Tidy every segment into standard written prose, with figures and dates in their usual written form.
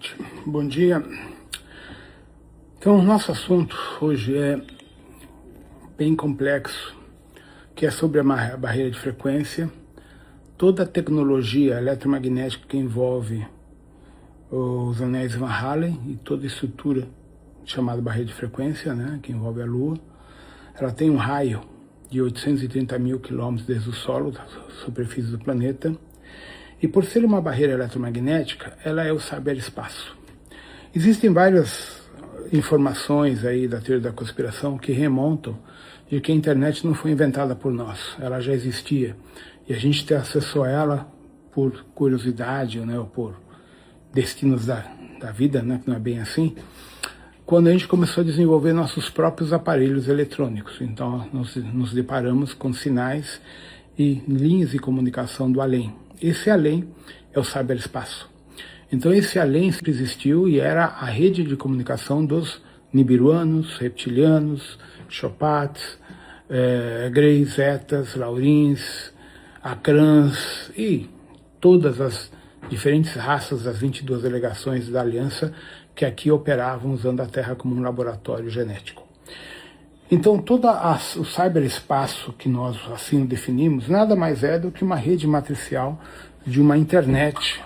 gente. Bom dia. Então, o nosso assunto hoje é bem complexo, que é sobre a barreira de frequência, toda a tecnologia eletromagnética que envolve os anéis Van Allen e toda a estrutura chamada barreira de frequência, né, que envolve a Lua. Ela tem um raio de 830 mil quilômetros desde o solo, da superfície do planeta. E por ser uma barreira eletromagnética, ela é o cyberespaço. Existem várias informações aí da teoria da conspiração que remontam de que a internet não foi inventada por nós, ela já existia. E a gente tem acesso a ela por curiosidade, né, ou por destinos da vida, né, que não é bem assim, quando a gente começou a desenvolver nossos próprios aparelhos eletrônicos. Então, nos deparamos com sinais e linhas de comunicação do além. Esse além é o cyberespaço. Então esse além sempre existiu e era a rede de comunicação dos nibiruanos, reptilianos, Chopats, Greys, Zetas, Laurins, Akrans e todas as diferentes raças das 22 delegações da Aliança que aqui operavam usando a Terra como um laboratório genético. Então, todo o cyberespaço que nós assim definimos, nada mais é do que uma rede matricial de uma internet,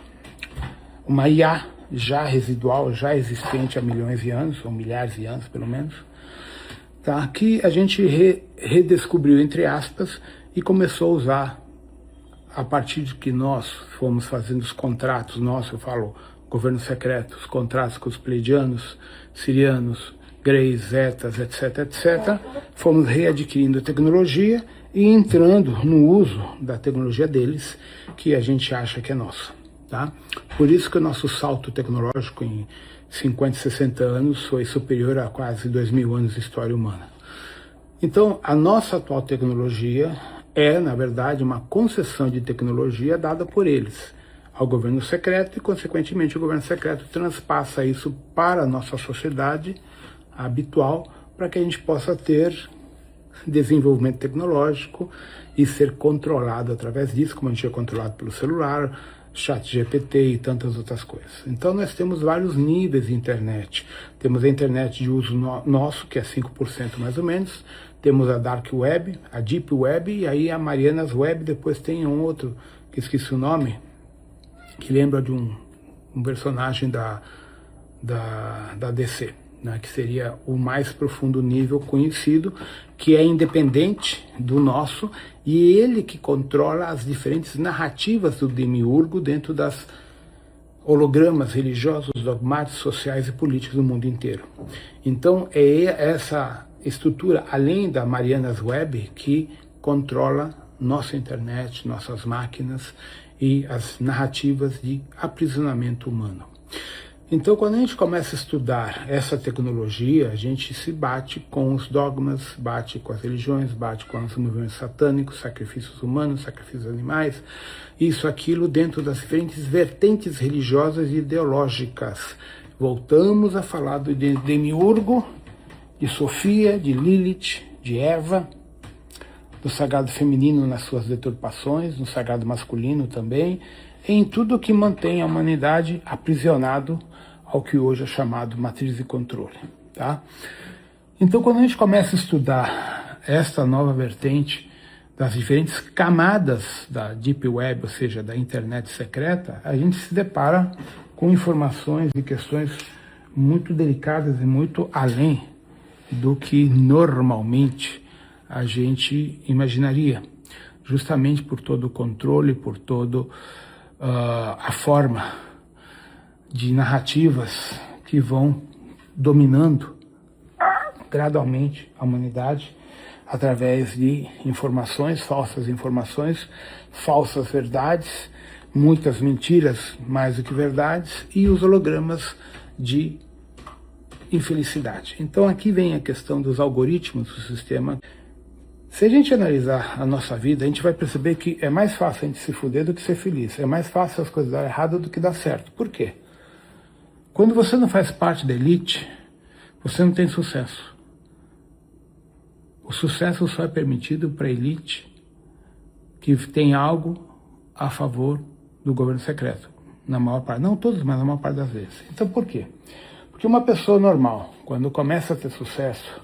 uma IA já residual, já existente há milhões de anos, ou milhares de anos pelo menos, tá? Que a gente redescobriu, entre aspas, e começou a usar a partir de que nós fomos fazendo os contratos, eu falo governo secreto, os contratos com os pleiadianos, sirianos, Greys, Zetas, etc., fomos readquirindo tecnologia e entrando no uso da tecnologia deles, que a gente acha que é nossa, tá? Por isso que o nosso salto tecnológico em 50, 60 anos foi superior a quase 2000 anos de história humana. Então, a nossa atual tecnologia é, na verdade, uma concessão de tecnologia dada por eles ao governo secreto e, consequentemente, o governo secreto transpassa isso para a nossa sociedade habitual, para que a gente possa ter desenvolvimento tecnológico e ser controlado através disso, como a gente é controlado pelo celular, ChatGPT e tantas outras coisas. Então nós temos vários níveis de internet. Temos a internet de uso nosso, que é 5% mais ou menos, temos a Dark Web, a Deep Web e aí a Marianas Web, depois tem um outro, que esqueci o nome, que lembra de um personagem da DC. Né, que seria o mais profundo nível conhecido, que é independente do nosso, e ele que controla as diferentes narrativas do demiurgo dentro das hologramas religiosos, dogmáticos, sociais e políticos do mundo inteiro. Então é essa estrutura, além da Marianas Web, que controla nossa internet, nossas máquinas e as narrativas de aprisionamento humano. Então, quando a gente começa a estudar essa tecnologia, a gente se bate com os dogmas, bate com as religiões, bate com os movimentos satânicos, sacrifícios humanos, sacrifícios animais, isso, aquilo, dentro das diferentes vertentes religiosas e ideológicas. Voltamos a falar do demiurgo, de Sofia, de Lilith, de Eva, do sagrado feminino nas suas deturpações, no sagrado masculino também, em tudo que mantém a humanidade aprisionado ao que hoje é chamado matriz de controle, tá? Então, quando a gente começa a estudar esta nova vertente das diferentes camadas da Deep Web, ou seja, da internet secreta, a gente se depara com informações e questões muito delicadas e muito além do que normalmente a gente imaginaria, justamente por todo o controle, por todo a forma de narrativas que vão dominando gradualmente a humanidade através de informações, falsas verdades, muitas mentiras mais do que verdades e os hologramas de infelicidade. Então aqui vem a questão dos algoritmos do sistema. Se a gente analisar a nossa vida, a gente vai perceber que é mais fácil a gente se fuder do que ser feliz. É mais fácil as coisas dar errado do que dar certo. Por quê? Quando você não faz parte da elite, você não tem sucesso. O sucesso só é permitido para a elite que tem algo a favor do governo secreto. na maior parte, não todos, mas na maior parte das vezes. Então por quê? Porque uma pessoa normal, quando começa a ter sucesso,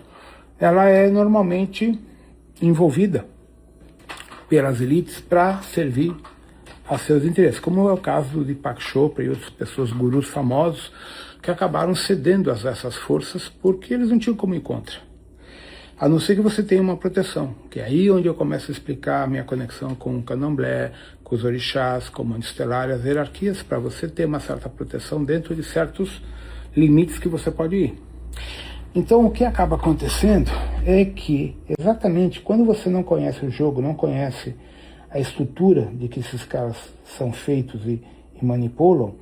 ela é normalmente envolvida pelas elites para servir a seus interesses, como é o caso do Deepak Chopra e outras pessoas, gurus famosos, que acabaram cedendo a essas forças porque eles não tinham como ir contra. A não ser que você tenha uma proteção, que é aí onde eu começo a explicar a minha conexão com o candomblé, com os orixás, com o mundo estelar, as hierarquias, para você ter uma certa proteção dentro de certos limites que você pode ir. Então o que acaba acontecendo é que, exatamente, quando você não conhece o jogo, não conhece a estrutura de que esses caras são feitos e manipulam,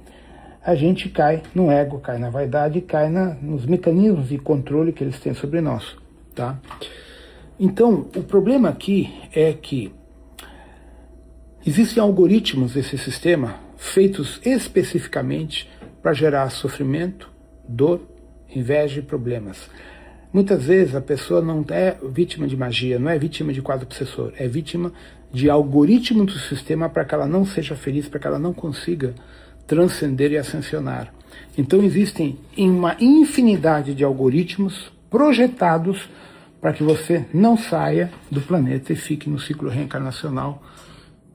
a gente cai no ego, cai na vaidade, cai nos mecanismos de controle que eles têm sobre nós. Tá? Então, o problema aqui é que existem algoritmos desse sistema feitos especificamente para gerar sofrimento, dor, inveja e problemas. Muitas vezes a pessoa não é vítima de magia, não é vítima de quadro obsessor, é vítima de algoritmo do sistema para que ela não seja feliz, para que ela não consiga transcender e ascensionar. Então existem uma infinidade de algoritmos projetados para que você não saia do planeta e fique no ciclo reencarnacional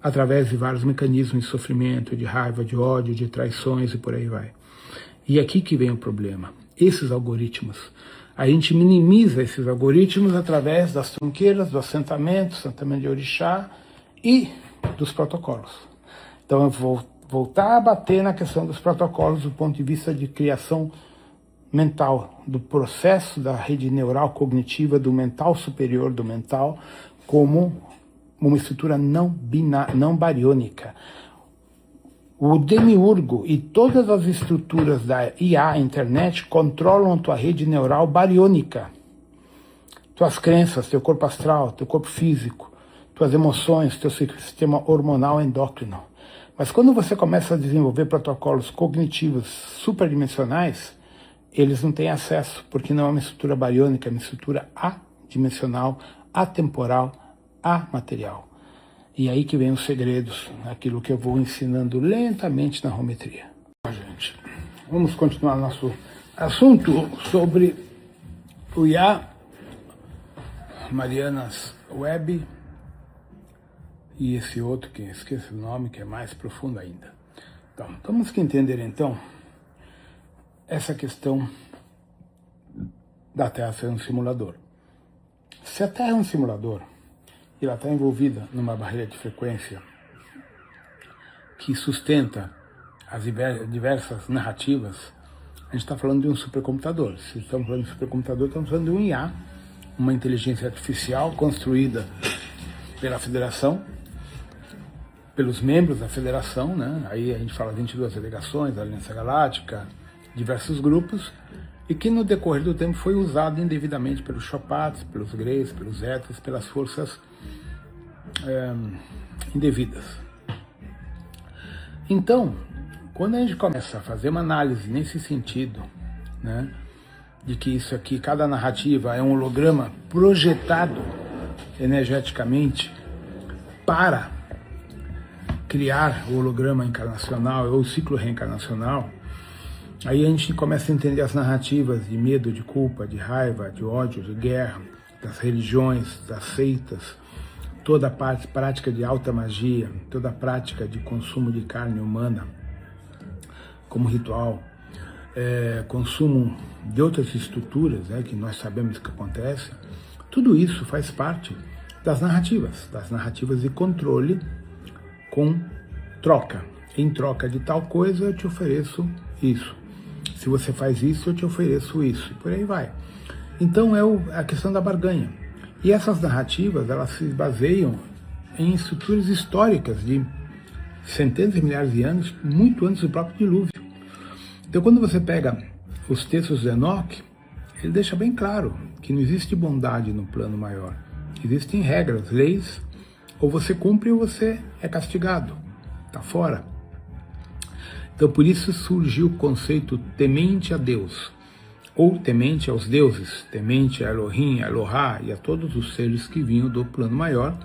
através de vários mecanismos de sofrimento, de raiva, de ódio, de traições e por aí vai. E aqui que vem o problema. Esses algoritmos, a gente minimiza esses algoritmos através das tronqueiras, do assentamento de orixá e dos protocolos. Então eu vou voltar a bater na questão dos protocolos do ponto de vista de criação mental, do processo da rede neural cognitiva, do mental superior do mental, como uma estrutura não bariônica. O demiurgo e todas as estruturas da IA, internet, controlam a tua rede neural bariônica. Tuas crenças, teu corpo astral, teu corpo físico, tuas emoções, teu sistema hormonal endócrino. Mas quando você começa a desenvolver protocolos cognitivos superdimensionais, eles não têm acesso, porque não é uma estrutura bariônica, é uma estrutura adimensional, atemporal, amaterial. E aí que vem os segredos, aquilo que eu vou ensinando lentamente na Rometria. Gente, vamos continuar nosso assunto sobre o IA, Marianas Web e esse outro que esqueci o nome, que é mais profundo ainda. Então, temos que entender então essa questão da Terra ser um simulador. Se a Terra é um simulador e ela está envolvida numa barreira de frequência que sustenta as diversas narrativas, a gente está falando de um supercomputador. Se estamos falando de supercomputador, estamos falando de um IA, uma inteligência artificial construída pela Federação, pelos membros da Federação, né? Aí a gente fala 22 delegações, a Aliança Galáctica, diversos grupos, e que no decorrer do tempo foi usado indevidamente pelos Chopats, pelos Greys, pelos Zetas, pelas forças indevidas. Então, quando a gente começa a fazer uma análise nesse sentido, né, de que isso aqui, cada narrativa é um holograma projetado energeticamente para criar o holograma encarnacional ou o ciclo reencarnacional, aí a gente começa a entender as narrativas de medo, de culpa, de raiva, de ódio, de guerra, das religiões, das seitas, toda a prática de alta magia, toda a prática de consumo de carne humana como ritual, consumo de outras estruturas, que nós sabemos que acontece. Tudo isso faz parte das narrativas de controle com troca. Em troca de tal coisa eu te ofereço isso. Se você faz isso, eu te ofereço isso. E por aí vai. Então é a questão da barganha. E essas narrativas, elas se baseiam em estruturas históricas de centenas de milhares de anos, muito antes do próprio dilúvio. Então quando você pega os textos de Enoque, ele deixa bem claro que não existe bondade no plano maior. Existem regras, leis, ou você cumpre ou você é castigado. Está fora. Então por isso surgiu o conceito temente a Deus, ou temente aos deuses, temente a Elohim, a Elohá e a todos os seres que vinham do plano maior,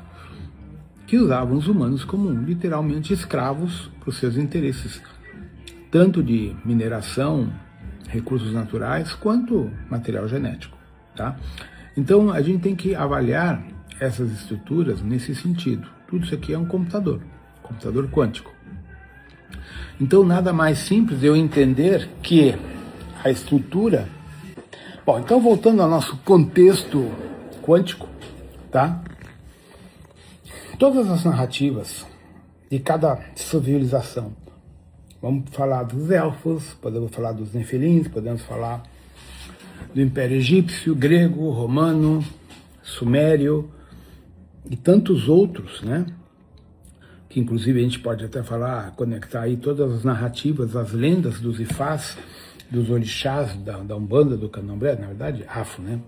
que usavam os humanos como literalmente escravos para os seus interesses tanto de mineração, recursos naturais, quanto material genético, tá? Então, a gente tem que avaliar essas estruturas nesse sentido. Tudo isso aqui é um computador quântico. Então, nada mais simples eu entender que a estrutura... Bom, então voltando ao nosso contexto quântico, tá? Todas as narrativas de cada civilização, vamos falar dos elfos, podemos falar dos nefilins, podemos falar do Império Egípcio, grego, romano, sumério e tantos outros, né? Que inclusive a gente pode até falar, conectar aí todas as narrativas, as lendas dos ifás, dos orixás, da Umbanda, do Candomblé, na verdade, afro, né?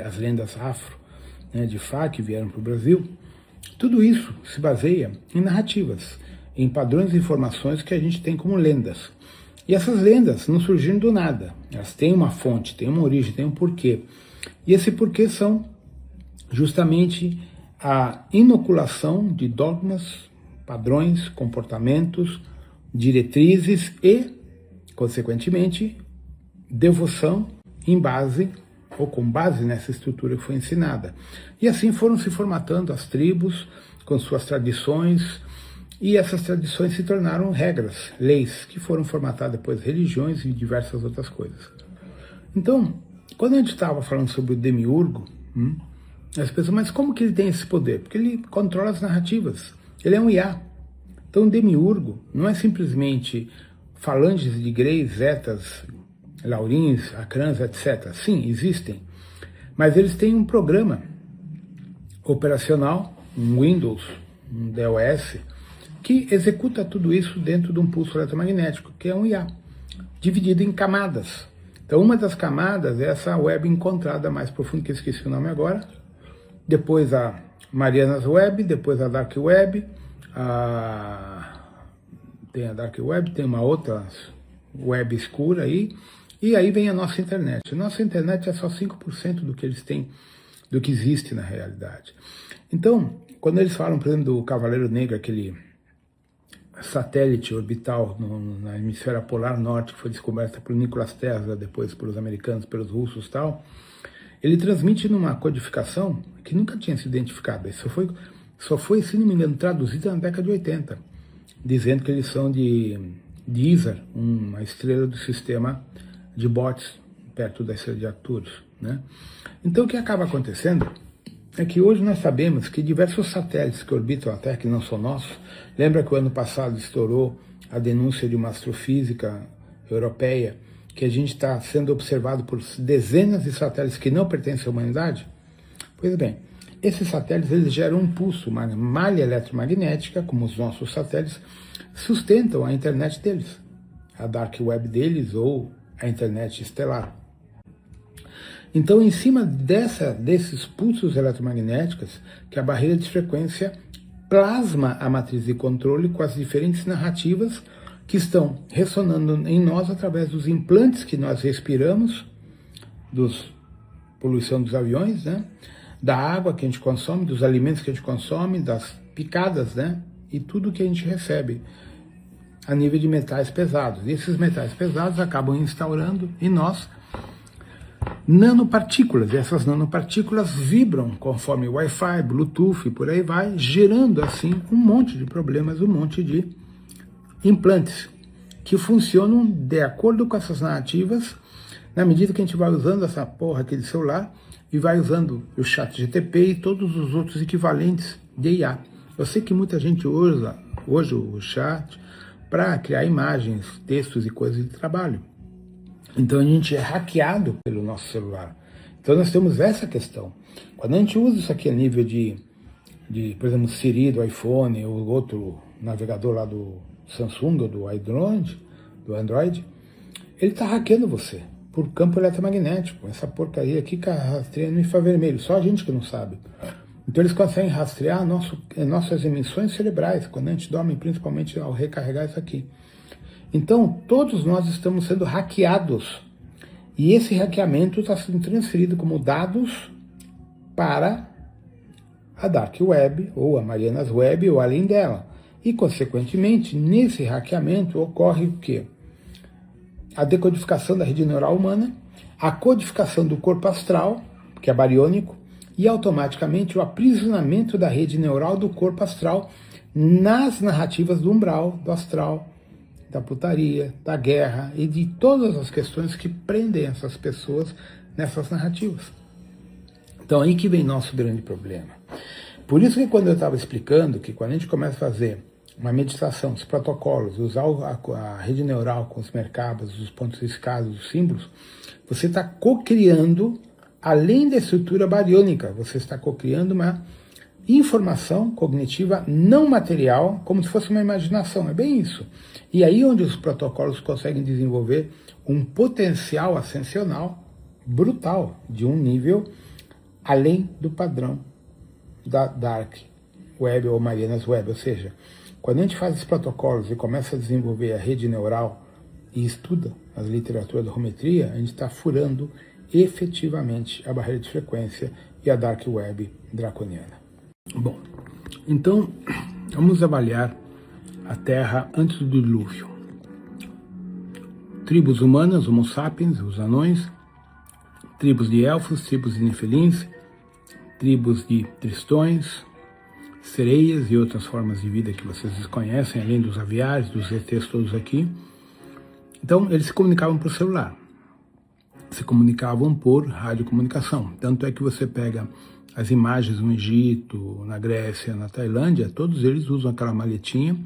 As lendas afro, né, de Ifá que vieram para o Brasil. Tudo isso se baseia em narrativas, em padrões de informações que a gente tem como lendas. E essas lendas não surgiram do nada. Elas têm uma fonte, têm uma origem, têm um porquê. E esse porquê são justamente a inoculação de dogmas, padrões, comportamentos, diretrizes e, consequentemente, devoção em base ou com base nessa estrutura que foi ensinada. E assim foram se formatando as tribos com suas tradições, e essas tradições se tornaram regras, leis, que foram formatadas depois religiões e diversas outras coisas. Então, quando a gente estava falando sobre o demiurgo, as pessoas, mas como que ele tem esse poder? Porque ele controla as narrativas, ele é um IA. Então o demiurgo não é simplesmente falanges de greys, zetas, laurins, acrãs, etc. Sim, existem, mas eles têm um programa operacional, um Windows, um DOS, que executa tudo isso dentro de um pulso eletromagnético, que é um IA, dividido em camadas. Então uma das camadas é essa web encontrada mais profunda, que eu esqueci o nome agora, depois a Marianas Web, depois a Dark Web, tem a Dark Web, tem uma outra web escura aí, e aí vem a nossa internet. A nossa internet é só 5% do que eles têm, do que existe na realidade. Então, quando eles falam, por exemplo, do Cavaleiro Negro, aquele satélite orbital na hemisféria polar norte, que foi descoberta por Nikola Tesla, depois pelos americanos, pelos russos e tal, ele transmite numa codificação que nunca tinha sido identificada. Isso só foi, se não me engano, traduzido na década de 80, dizendo que eles são de Isar, uma estrela do sistema de Bootes, perto da estrela de Arcturus, né? Então o que acaba acontecendo é que hoje nós sabemos que diversos satélites que orbitam a Terra, que não são nossos, lembra que o ano passado estourou a denúncia de uma astrofísica europeia, que a gente está sendo observado por dezenas de satélites que não pertencem à humanidade? Pois bem, esses satélites eles geram um pulso, uma malha eletromagnética, como os nossos satélites, sustentam a internet deles, a dark web deles ou a internet estelar. Então, em cima desses pulsos eletromagnéticos, que a barreira de frequência plasma a matriz de controle com as diferentes narrativas que estão ressonando em nós através dos implantes que nós respiramos, poluição dos aviões, né? Da água que a gente consome, dos alimentos que a gente consome, das picadas, né? E tudo que a gente recebe a nível de metais pesados. E esses metais pesados acabam instaurando em nós nanopartículas, e essas nanopartículas vibram conforme Wi-Fi, Bluetooth e por aí vai, gerando assim um monte de problemas, um monte de implantes que funcionam de acordo com essas narrativas, na medida que a gente vai usando essa porra aqui de celular e vai usando o chat GTP e todos os outros equivalentes de IA. Eu sei que muita gente usa hoje o chat para criar imagens, textos e coisas de trabalho. Então a gente é hackeado pelo nosso celular. Então nós temos essa questão. Quando a gente usa isso aqui a nível de por exemplo, Siri do iPhone ou outro navegador lá do Samsung ou do Android, ele está hackeando você por campo eletromagnético. Essa porcaria aqui que rastreia no infravermelho, só a gente que não sabe. Então eles conseguem rastrear nossas emissões cerebrais, quando a gente dorme, principalmente ao recarregar isso aqui. Então, todos nós estamos sendo hackeados. E esse hackeamento está sendo transferido como dados para a Dark Web, ou a Marianas Web, ou além dela. E, consequentemente, nesse hackeamento ocorre o quê? a decodificação da rede neural humana, a codificação do corpo astral, que é bariônico, e automaticamente o aprisionamento da rede neural do corpo astral nas narrativas do umbral, do astral, da putaria, da guerra e de todas as questões que prendem essas pessoas nessas narrativas. Então aí que vem nosso grande problema. Por isso que quando eu estava explicando que quando a gente começa a fazer uma meditação, os protocolos, usar a rede neural com os mercados, os pontos riscados, os símbolos, você está co-criando, além da estrutura bariônica, você está co-criando uma informação cognitiva não material, como se fosse uma imaginação, é bem isso. E aí onde os protocolos conseguem desenvolver um potencial ascensional brutal, de um nível além do padrão da Dark Web ou Marianas Web, ou seja, quando a gente faz esses protocolos e começa a desenvolver a rede neural e estuda as literaturas da rometria, a gente está furando efetivamente a barreira de frequência e a Dark Web draconiana. Bom, então vamos avaliar a Terra antes do dilúvio. Tribos humanas, Homo sapiens, os anões, tribos de elfos, tribos de nefelins, tribos de tristões, sereias e outras formas de vida que vocês desconhecem, além dos aviários, dos ETs todos aqui. Então, eles se comunicavam por celular, se comunicavam por radiocomunicação. Tanto é que você pega as imagens no Egito, na Grécia, na Tailândia, todos eles usam aquela maletinha,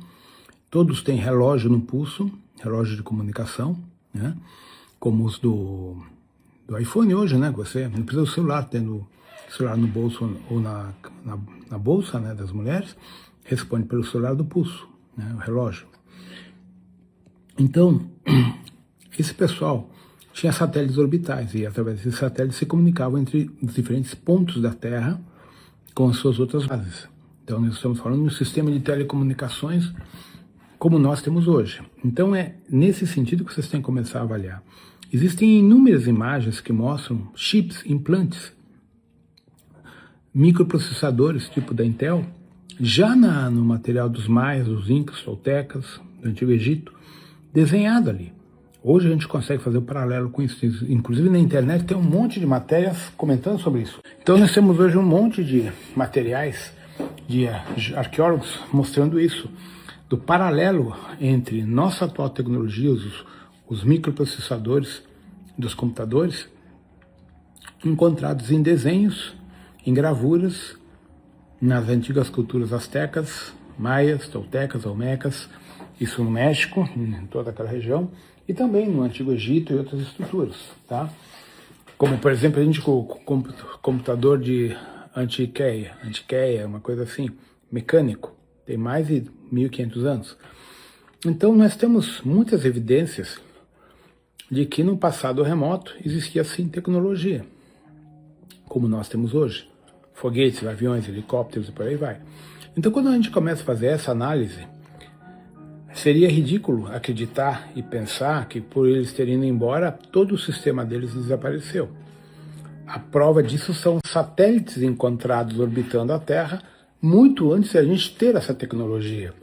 todos têm relógio no pulso, relógio de comunicação, né? Como os do iPhone hoje, né? Você não precisa do celular, tendo o celular no bolso ou na bolsa, né, das mulheres, responde pelo celular do pulso, né, o relógio. Então, esse pessoal tinha satélites orbitais e através desses satélites se comunicavam entre os diferentes pontos da Terra com as suas outras bases. Então nós estamos falando de um sistema de telecomunicações como nós temos hoje. Então é nesse sentido que vocês têm que começar a avaliar. Existem inúmeras imagens que mostram chips, implantes, microprocessadores tipo da Intel, já no material dos maias, dos incas, toltecas, do Antigo Egito, desenhado ali. Hoje a gente consegue fazer o paralelo com isso. Inclusive na internet tem um monte de matérias comentando sobre isso. Então nós temos hoje um monte de materiais de arqueólogos mostrando isso, do paralelo entre nossa atual tecnologia, os microprocessadores dos computadores, encontrados em desenhos, em gravuras, nas antigas culturas astecas, maias, toltecas, olmecas, isso no México, em toda aquela região, e também no Antigo Egito e outras estruturas, tá? Como, por exemplo, a gente com o computador de Antiqueia, uma coisa assim, mecânico, tem mais de 1500 anos. Então nós temos muitas evidências de que no passado remoto existia sim tecnologia, como nós temos hoje, foguetes, aviões, helicópteros e por aí vai. Então quando a gente começa a fazer essa análise, seria ridículo acreditar e pensar que por eles terem ido embora, todo o sistema deles desapareceu. A prova disso são satélites encontrados orbitando a Terra muito antes de a gente ter essa tecnologia.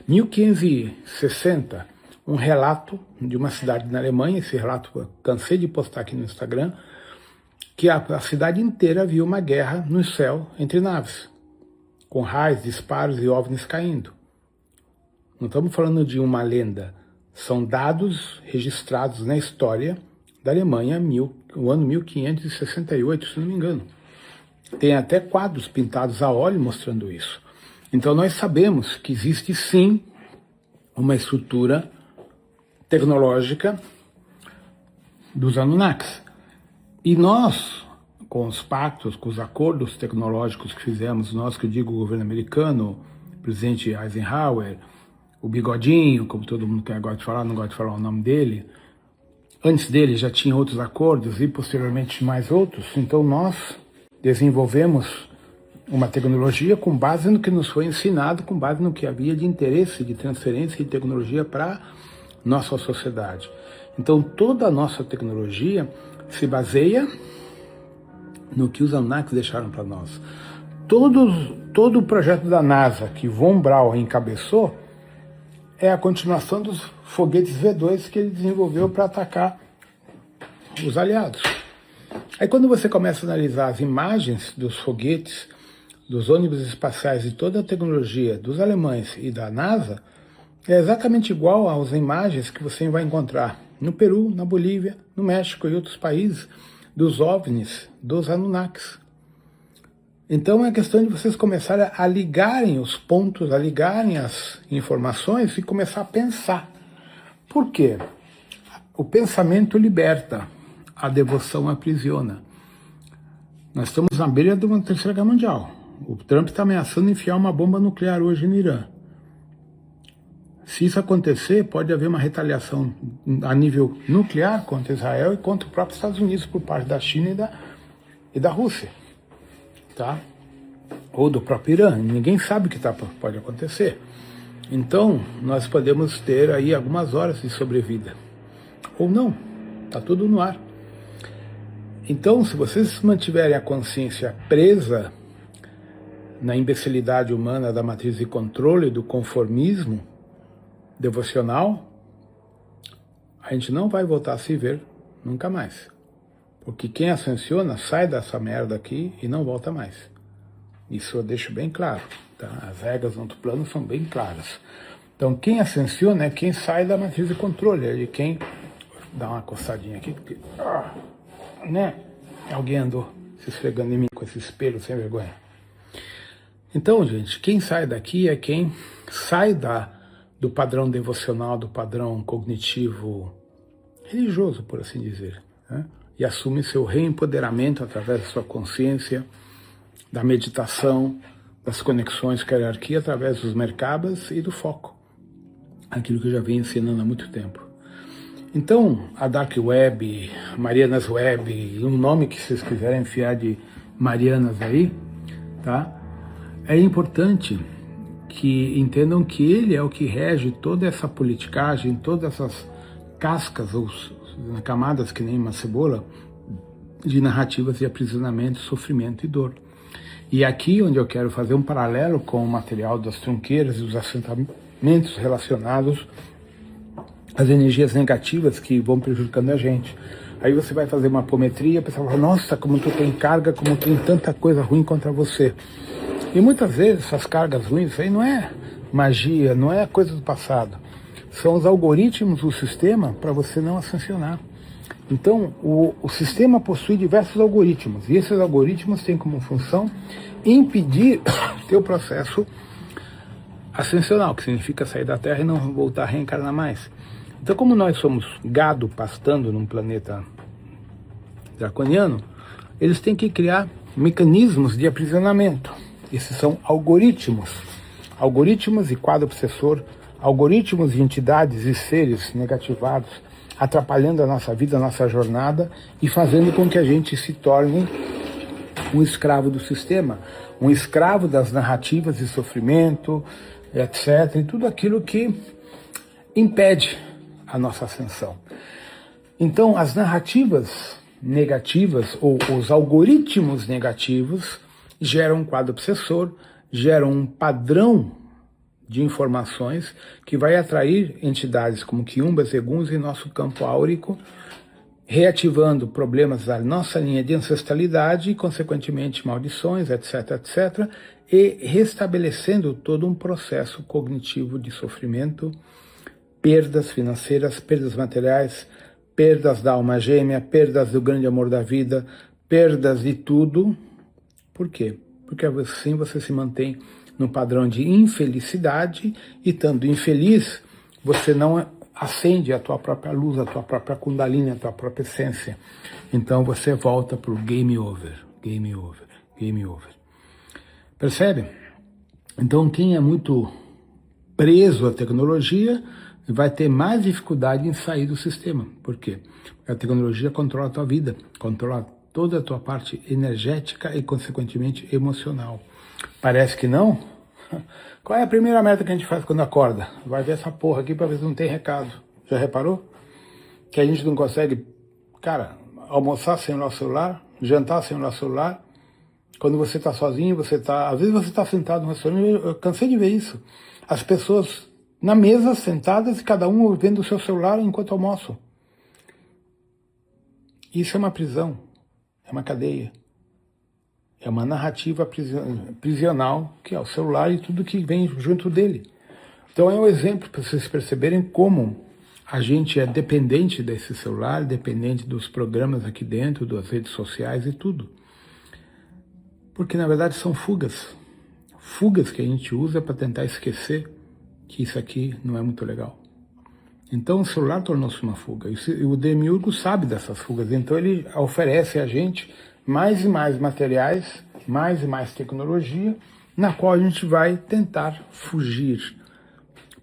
1560, um relato de uma cidade na Alemanha, esse relato eu cansei de postar aqui no Instagram, que a cidade inteira viu uma guerra no céu entre naves, com raios, disparos e OVNIs caindo. Não estamos falando de uma lenda, são dados registrados na história da Alemanha, no ano 1568, se não me engano. Tem até quadros pintados a óleo mostrando isso. Então nós sabemos que existe sim uma estrutura tecnológica dos Anunnakis. E nós, com os pactos, com os acordos tecnológicos que fizemos, nós que eu digo o governo americano, o presidente Eisenhower, o Bigodinho, como todo mundo quer agora de falar, não gosta de falar o nome dele, antes dele já tinha outros acordos e posteriormente mais outros, então nós desenvolvemos uma tecnologia com base no que nos foi ensinado, com base no que havia de interesse, de transferência de tecnologia para nossa sociedade. Então toda a nossa tecnologia se baseia no que os Anunnakis deixaram para nós. Todo o projeto da NASA que Von Braun encabeçou é a continuação dos foguetes V2 que ele desenvolveu para atacar os aliados. Aí quando você começa a analisar as imagens dos foguetes, dos ônibus espaciais e toda a tecnologia dos alemães e da NASA, é exatamente igual às imagens que você vai encontrar no Peru, na Bolívia, no México e outros países, dos OVNIs, dos Anunnakis. Então é questão de vocês começarem a ligarem os pontos, a ligarem as informações e começar a pensar. Por quê? O pensamento liberta, a devoção aprisiona. Nós estamos na beira de uma terceira guerra mundial. O Trump está ameaçando enfiar uma bomba nuclear hoje no Irã. Se isso acontecer, pode haver uma retaliação a nível nuclear contra Israel e contra os próprios Estados Unidos por parte da China e da Rússia. Tá? Ou do próprio Irã. Ninguém sabe o que pode acontecer. Então, nós podemos ter aí algumas horas de sobrevida. Ou não. Está tudo no ar. Então, se vocês mantiverem a consciência presa na imbecilidade humana da matriz de controle, do conformismo devocional, a gente não vai voltar a se ver nunca mais. Porque quem ascensiona sai dessa merda aqui e não volta mais. Isso eu deixo bem claro. Tá? As regras do outro plano são bem claras. Então quem ascensiona é quem sai da matriz de controle, é de quem... Dá uma coçadinha aqui, porque... né? Alguém andou se esfregando em mim com esse espelho sem vergonha. Então, gente, quem sai daqui é quem sai do padrão devocional, do padrão cognitivo religioso, por assim dizer, né? E assume seu reempoderamento através da sua consciência, da meditação, das conexões com a hierarquia, através dos merkabas e do foco. Aquilo que eu já venho ensinando há muito tempo. Então, a Dark Web, Marianas Web, um nome que vocês quiserem enfiar de Marianas aí, tá? É importante que entendam que ele é o que rege toda essa politicagem, todas essas cascas ou camadas que nem uma cebola de narrativas de aprisionamento, sofrimento e dor. E aqui onde eu quero fazer um paralelo com o material das tronqueiras e dos assentamentos relacionados às energias negativas que vão prejudicando a gente. Aí você vai fazer uma apometria, a pessoa fala, nossa, como tu tem carga, como tem tanta coisa ruim contra você. E muitas vezes essas cargas ruins, isso aí não é magia, não é coisa do passado. São os algoritmos do sistema para você não ascensionar. Então, o sistema possui diversos algoritmos, e esses algoritmos têm como função impedir o teu processo ascensional, que significa sair da Terra e não voltar a reencarnar mais. Então, como nós somos gado pastando num planeta draconiano, eles têm que criar mecanismos de aprisionamento. Esses são algoritmos e quadro obsessor, algoritmos de entidades e seres negativados, atrapalhando a nossa vida, a nossa jornada e fazendo com que a gente se torne um escravo do sistema, um escravo das narrativas de sofrimento, etc. E tudo aquilo que impede a nossa ascensão. Então, as narrativas negativas ou os algoritmos negativos geram um quadro obsessor, geram um padrão de informações que vai atrair entidades como quiumbas, eguns em nosso campo áurico, reativando problemas da nossa linha de ancestralidade e, consequentemente, maldições, etc., etc., e restabelecendo todo um processo cognitivo de sofrimento, perdas financeiras, perdas materiais, perdas da alma gêmea, perdas do grande amor da vida, perdas de tudo. Por quê? Porque assim você se mantém num padrão de infelicidade e, estando infeliz, você não acende a tua própria luz, a tua própria kundalini, a tua própria essência. Então você volta para o game over, game over, game over. Percebe? Então quem é muito preso à tecnologia vai ter mais dificuldade em sair do sistema. Por quê? Porque a tecnologia controla a tua vida, controla toda a tua parte energética e, consequentemente, emocional. Parece que não? Qual é a primeira meta que a gente faz quando acorda? Vai ver essa porra aqui para ver se não tem recado. Já reparou? Que a gente não consegue, cara, almoçar sem o nosso celular, jantar sem o nosso celular. Quando você está sozinho, às vezes você está sentado no restaurante, eu cansei de ver isso. As pessoas na mesa, sentadas, e cada um vendo o seu celular enquanto almoçam. Isso é uma prisão, é uma cadeia. É uma narrativa prisional, que é o celular e tudo que vem junto dele. Então é um exemplo para vocês perceberem como a gente é dependente desse celular, dependente dos programas aqui dentro, das redes sociais e tudo. Porque na verdade são fugas. Fugas que a gente usa para tentar esquecer que isso aqui não é muito legal. Então o celular tornou-se uma fuga. E o Demiurgo sabe dessas fugas, então ele oferece a gente mais e mais materiais, mais e mais tecnologia, na qual a gente vai tentar fugir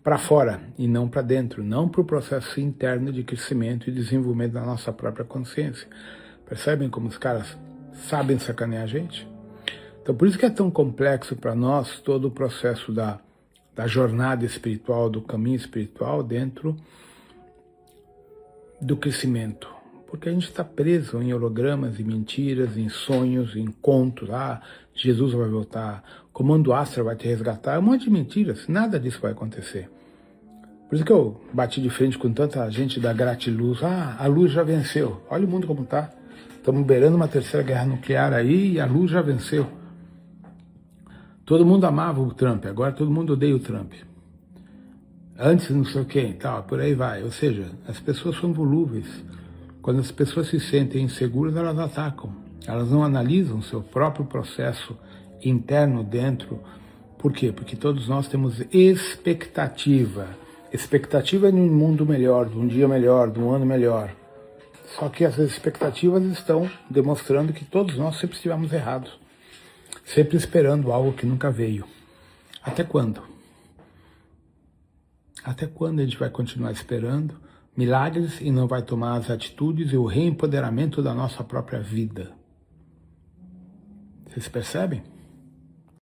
para fora e não para dentro, não para o processo interno de crescimento e desenvolvimento da nossa própria consciência. Percebem como os caras sabem sacanear a gente? Então por isso que é tão complexo para nós todo o processo da jornada espiritual, do caminho espiritual dentro do crescimento. Porque a gente está preso em hologramas, em mentiras, em sonhos, em contos. Jesus vai voltar, Comando Astra vai te resgatar. Um monte de mentiras, nada disso vai acontecer. Por isso que eu bati de frente com tanta gente da gratiluz. A luz já venceu. Olha o mundo como está. Estamos beirando uma terceira guerra nuclear aí e a luz já venceu. Todo mundo amava o Trump, agora todo mundo odeia o Trump. Antes não sei quem, tal, por aí vai. Ou seja, as pessoas são volúveis. Quando as pessoas se sentem inseguras, elas atacam. Elas não analisam o seu próprio processo interno dentro. Por quê? Porque todos nós temos expectativa. Expectativa de um mundo melhor, de um dia melhor, de um ano melhor. Só que essas expectativas estão demonstrando que todos nós sempre estivemos errados. Sempre esperando algo que nunca veio. Até quando? Até quando a gente vai continuar esperando milagres e não vai tomar as atitudes e o reempoderamento da nossa própria vida? Vocês percebem?